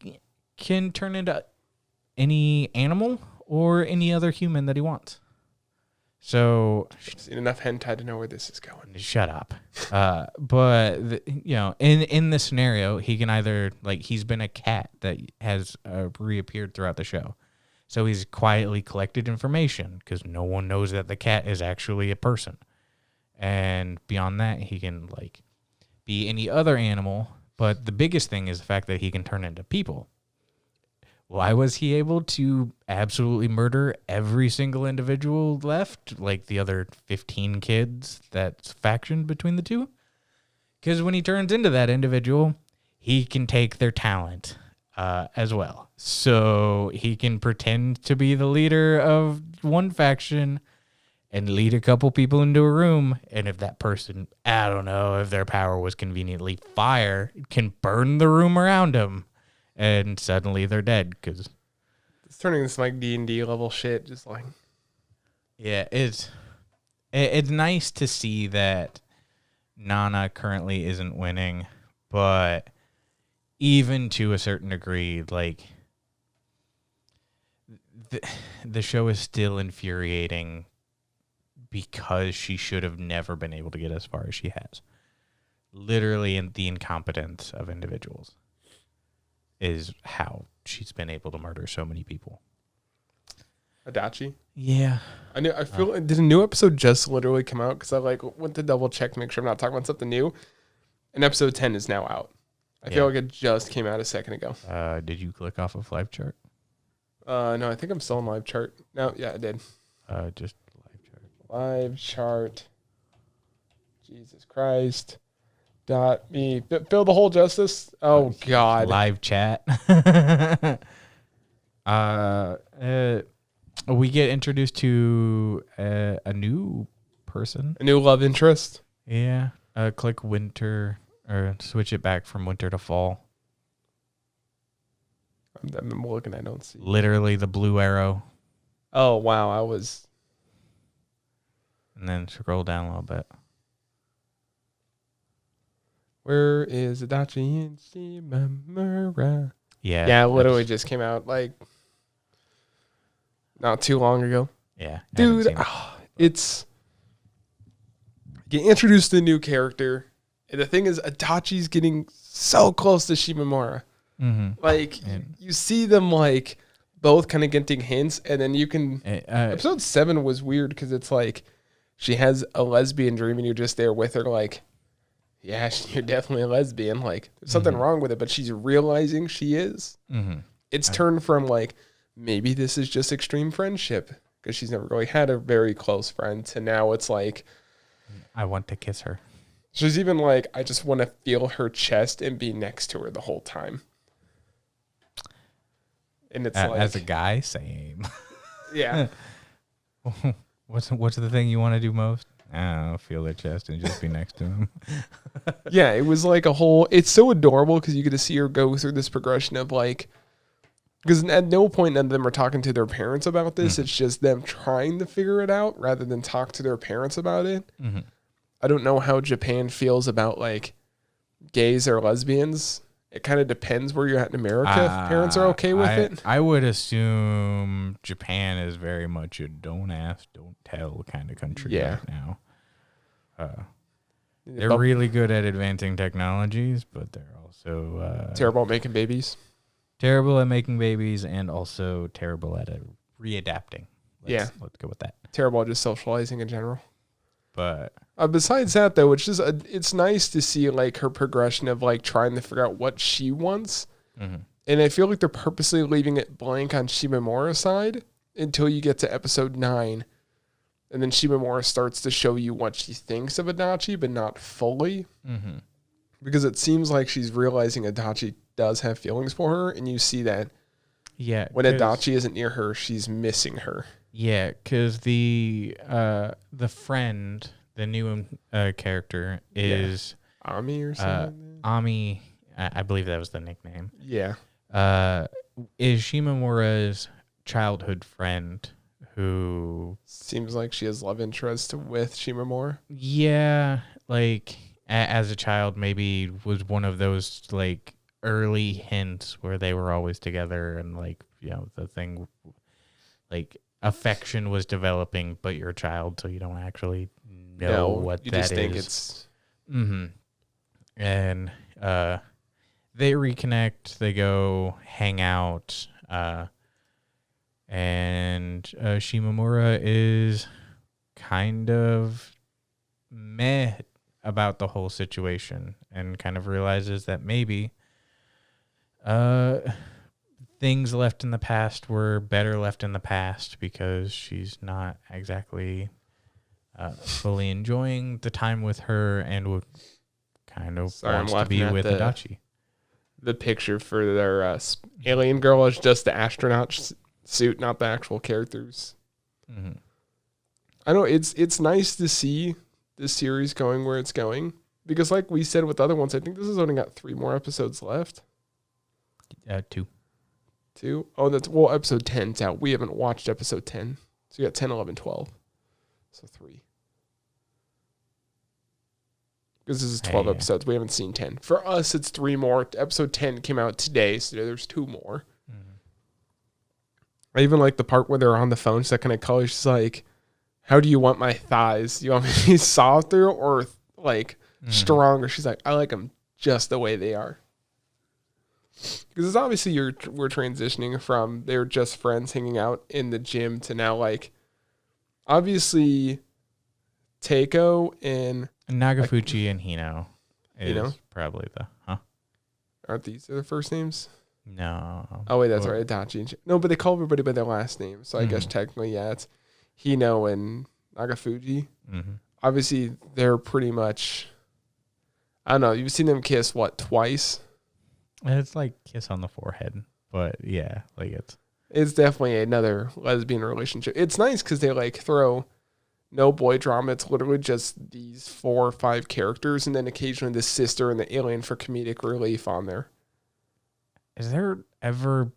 can turn into any animal or any other human that he wants. So, I've seen enough hentai to know where this is going. Shut up. But in this scenario, he can either like he's been a cat that has reappeared throughout the show, so he's quietly collected information because no one knows that the cat is actually a person. And beyond that, he can like be any other animal. But the biggest thing is the fact that he can turn into people. Why was he able to absolutely murder every single individual left, like the other 15 kids that's factioned between the two? Because when he turns into that individual, he can take their talent as well. So he can pretend to be the leader of one faction and lead a couple people into a room. And if that person, I don't know, if their power was conveniently fire, can burn the room around them. And suddenly they're dead because it's turning this like D&D level shit. Just like, yeah, it's nice to see that Nana currently isn't winning, but even to a certain degree, like the show is still infuriating because she should have never been able to get as far as she has. literally in the incompetence of individuals is how she's been able to murder so many people. AToT? Yeah. I feel did a new episode just literally come out? Because I went to double check to make sure I'm not talking about something new. And episode 10 is now out. I feel like it just came out a second ago. Did you click off of live chart? No, I think I'm still on live chart. No, yeah, I did. Just live chart. Live chart. Jesus Christ. .me. Fill the whole Justus. Oh God. Live chat. We get introduced to a new person. A new love interest. Yeah. Click winter or switch it back from winter to fall. I'm looking. I don't see. Literally the blue arrow. Oh wow, I was. And then scroll down a little bit. Where is AToT and Shimamura? Yeah. Yeah, it literally just came out like not too long ago. Yeah. Dude, it's get introduced to a new character. And the thing is, AToT's getting so close to Shimamura. Mm-hmm. Like, you see them, like, both kind of getting hints, and then you can... episode 7 was weird, because it's like, she has a lesbian dream, and you're just there with her, like, yeah, you're definitely a lesbian. Like, there's something wrong with it, but she's realizing she is. Mm-hmm. It's turned from, like, maybe this is just extreme friendship, because she's never really had a very close friend, to now it's like... I want to kiss her. She's even like, I just want to feel her chest and be next to her the whole time. And it's like... As a guy, same. Yeah. What's the thing you want to do most? I don't know, feel their chest and just be next to them. Yeah, it was like a whole... It's so adorable because you get to see her go through this progression of like... Because at no point none of them are talking to their parents about this. Mm-hmm. It's just them trying to figure it out rather than talk to their parents about it. Mm-hmm. I don't know how Japan feels about like gays or lesbians. It kind of depends where you're at in America if parents are okay with it. I would assume Japan is very much a don't ask, don't tell kind of country right now. They're really good at advancing technologies, but they're also terrible at making babies. Terrible at making babies and also terrible at readapting. Let's go with that. Terrible at just socializing in general. But besides that, though, it's nice to see like her progression of like trying to figure out what she wants, and I feel like they're purposely leaving it blank on Shimamura's side until you get to episode 9, and then Shimamura starts to show you what she thinks of AToT, but not fully, because it seems like she's realizing AToT does have feelings for her, and you see that. Yeah, when AToT isn't near her, she's missing her. Yeah, because the friend, the new character is Ami or something. Ami, I believe that was the nickname. Yeah. Is Shimamura's childhood friend who seems like she has love interest with Shimamura. Yeah, like as a child, maybe was one of those like early hints where they were always together, and like the thing like. Affection was developing, but you're a child, so you don't actually know what that is. You just think it's... And they reconnect, they go hang out, and Shimamura is kind of meh about the whole situation and kind of realizes that maybe things left in the past were better left in the past because she's not exactly fully enjoying the time with her and would kind of wants to be with AToT. The picture for their alien girl is just the astronaut suit, not the actual characters. I know it's nice to see this series going where it's going because, like we said with other ones, I think this has only got 3 more episodes left. 2. 2? Oh, episode 10's out. We haven't watched episode 10. So you got 10, 11, 12. So 3. Because this is 12 episodes. We haven't seen 10. For us, it's 3 more. Episode 10 came out today, so there's 2 more. I even like the part where they're on the phone. She's that kind of color. She's like, how do you want my thighs? Do you want me to be softer or like stronger. She's like, I like them just the way they are. Because it's obviously we're transitioning from they were just friends hanging out in the gym to now like obviously Teiko and Nagafuchi and Hino is Hino? probably Aren't these their first names? No. Oh wait, that's right, Itachi and no, but they call everybody by their last name. So I guess technically, yeah, it's Hino and Nagafuji. Mm-hmm. Obviously, they're pretty much. I don't know. You've seen them kiss twice? It's like kiss on the forehead, but yeah, like It's definitely another lesbian relationship. It's nice because they like throw no boy drama. It's literally just these 4 or 5 characters, and then occasionally the sister and the alien for comedic relief on there. Has there ever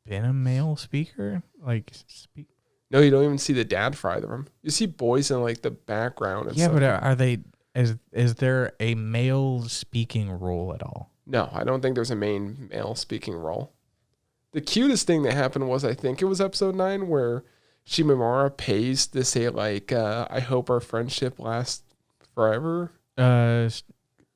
been a male speaker? Like speak? No, you don't even see the dad for either of them. You see boys in like the background. And stuff. But are they? Is there a male speaking role at all? No, I don't think there's a main male speaking role. The cutest thing that happened was, I think it was episode 9 where Shimamura pays to say like, I hope our friendship lasts forever.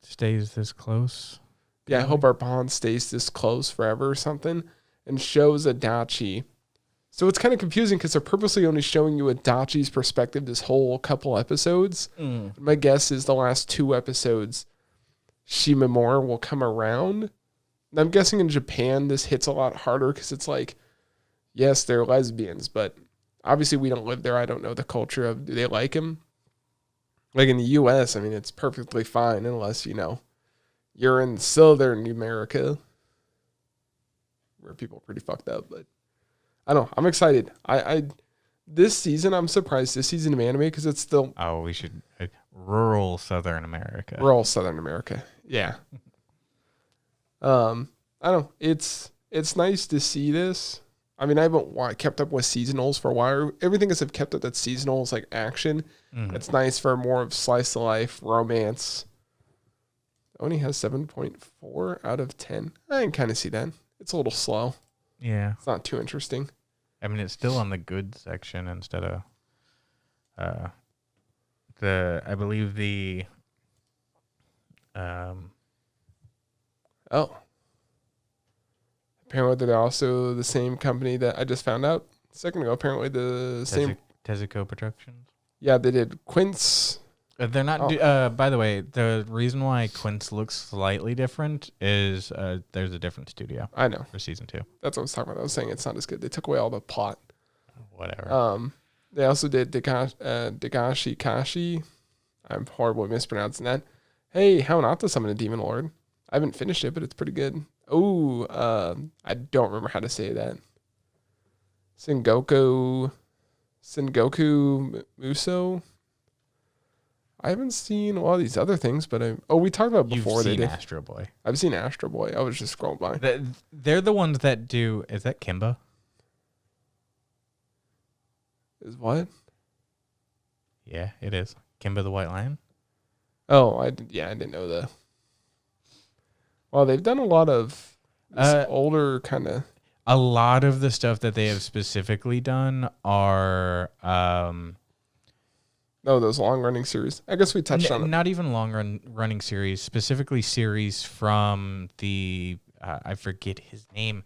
Stays this close. Yeah, I hope our bond stays this close forever or something. And shows Adachi. So it's kind of confusing because they're purposely only showing you Adachi's perspective this whole couple episodes. My guess is the last 2 episodes, Shimamura will come around. And I'm guessing in Japan this hits a lot harder because it's like, yes, they're lesbians, but obviously we don't live there. I don't know the culture of, do they like him? Like in the U.S., I mean, it's perfectly fine unless, you're in Southern America where people are pretty fucked up. But I don't know. I'm excited. This season, I'm surprised this season of anime because it's still... Oh, we should... rural Southern America. Rural Southern America. Yeah. I don't know. It's nice to see this. I mean, I haven't kept up with seasonals for a while. Everything else I've kept up that's seasonal is like action. It's nice for more of slice of life, romance. It only has 7.4 out of 10. I can kind of see that. It's a little slow. Yeah. It's not too interesting. I mean, it's still on the good section instead of I believe the Apparently they're also the same company that I just found out a second ago. Apparently the same Tezuko Productions. Yeah, they did Quince. They're not. By the way, the reason why Quince looks slightly different is there's a different studio. I know for season 2. That's what I was talking about. I was saying it's not as good. They took away all the plot. Whatever. They also did Dagashi Kashi. I'm horrible at mispronouncing that. Hey, how not to summon a demon lord? I haven't finished it, but it's pretty good. Oh, I don't remember how to say that. Sengoku Muso. I haven't seen a lot of these other things, but we talked about it before. You've seen Astro Boy. I've seen Astro Boy. I was just scrolling by. They're the ones that do. Is that Kimba? Is what? Yeah, it is. Kimba the White Lion. Oh, I didn't know that. Well, they've done a lot of older kind of. A lot of the stuff that they have specifically done are. No, those long-running series. I guess we touched on it. Not even long-running series, specifically series from the, I forget his name.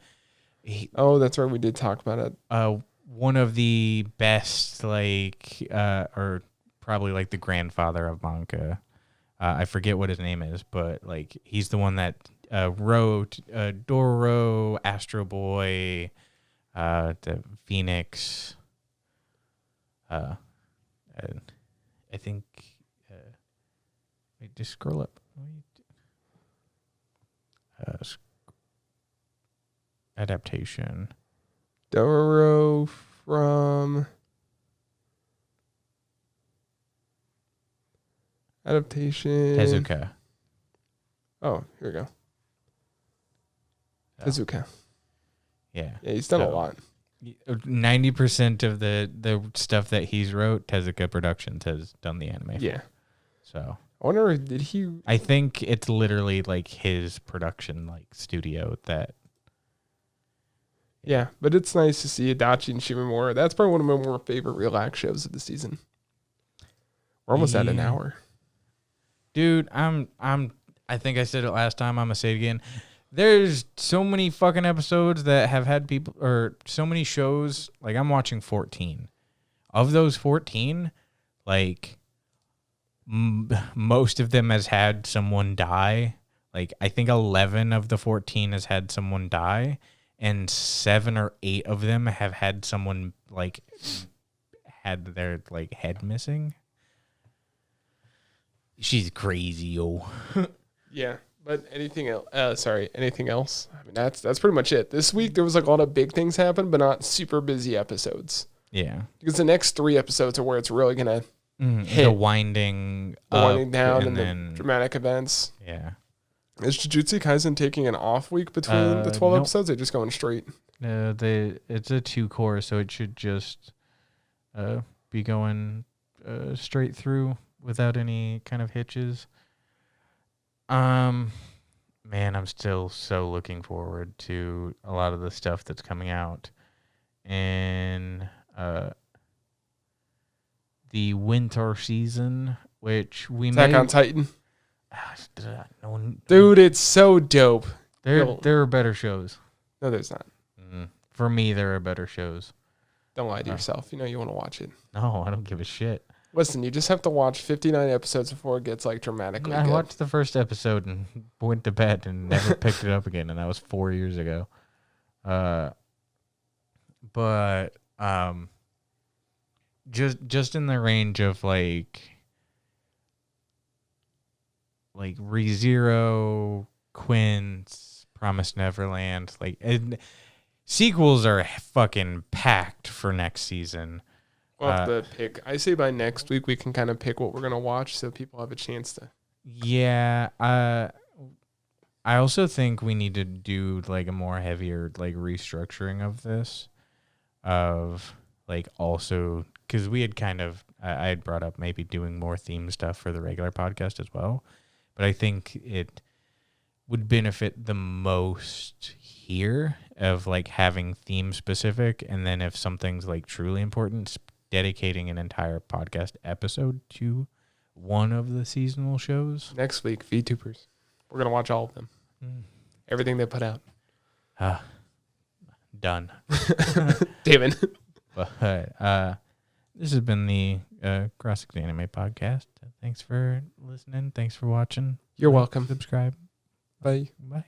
That's right. We did talk about it. One of the best, or probably like the grandfather of manga. I forget what his name is, but like he's the one that wrote Doro, Astro Boy, the Phoenix, I think. Wait, just scroll up. Adaptation. Doro from adaptation. Tezuka. Oh, here we go. Tezuka. Yeah. Yeah, he's done a lot. 90% of the stuff that he's wrote, Tezuka Productions has done the anime. Yeah. So I wonder, did he? I think it's literally like his production studio that. Yeah, but it's nice to see Adachi and Shimamura. That's probably one of my more favorite relax shows of the season. We're almost at an hour. Dude, I think I said it last time. I'm gonna say it again. There's so many fucking episodes that have had people, or so many shows. Like, I'm watching 14. Of those 14, like, most of them has had someone die. Like, I think 11 of the 14 has had someone die, and 7 or 8 of them have had someone, like, had their, like, head missing. She's crazy, yo. Yeah, but anything else? Anything else? I mean, that's pretty much it. This week there was like a lot of big things happen, but not super busy episodes. Yeah, because the next 3 episodes are where it's really gonna hit the winding down and then the dramatic events. Yeah. Is Jujutsu Kaisen taking an off week between the 12 nope. episodes? Or just going straight? It's a 2-core, so it should just be going straight through without any kind of hitches. Man, I'm still so looking forward to a lot of the stuff that's coming out in the winter season, which we Attack on Titan. No, Dude, it's so dope. there are better shows. No, there's not. For me, there are better shows. Don't lie to yourself. You know you want to watch it. No, I don't give a shit. Listen, you just have to watch 59 episodes before it gets like dramatically I good. watched the first episode and went to bed and never picked it up again, and that was 4 years ago. But just in the range of like ReZero, Quince, Promised Neverland, sequels are fucking packed for next season. We'll have to pick. I say by next week we can kind of pick what we're gonna watch, so people have a chance to. Yeah, I also think we need to do like a more heavier like restructuring of this, of like also because we had kind of I had brought up maybe doing more theme stuff for the regular podcast as well, but I think it would benefit the most here of like having theme specific, and then if something's like truly important, dedicating an entire podcast episode to one of the seasonal shows. Next week, VTubers. We're going to watch all of them. Everything they put out. Done. David. But this has been the Cross ExAnime podcast. Thanks for listening. Thanks for watching. You're welcome. Subscribe. Bye. Bye.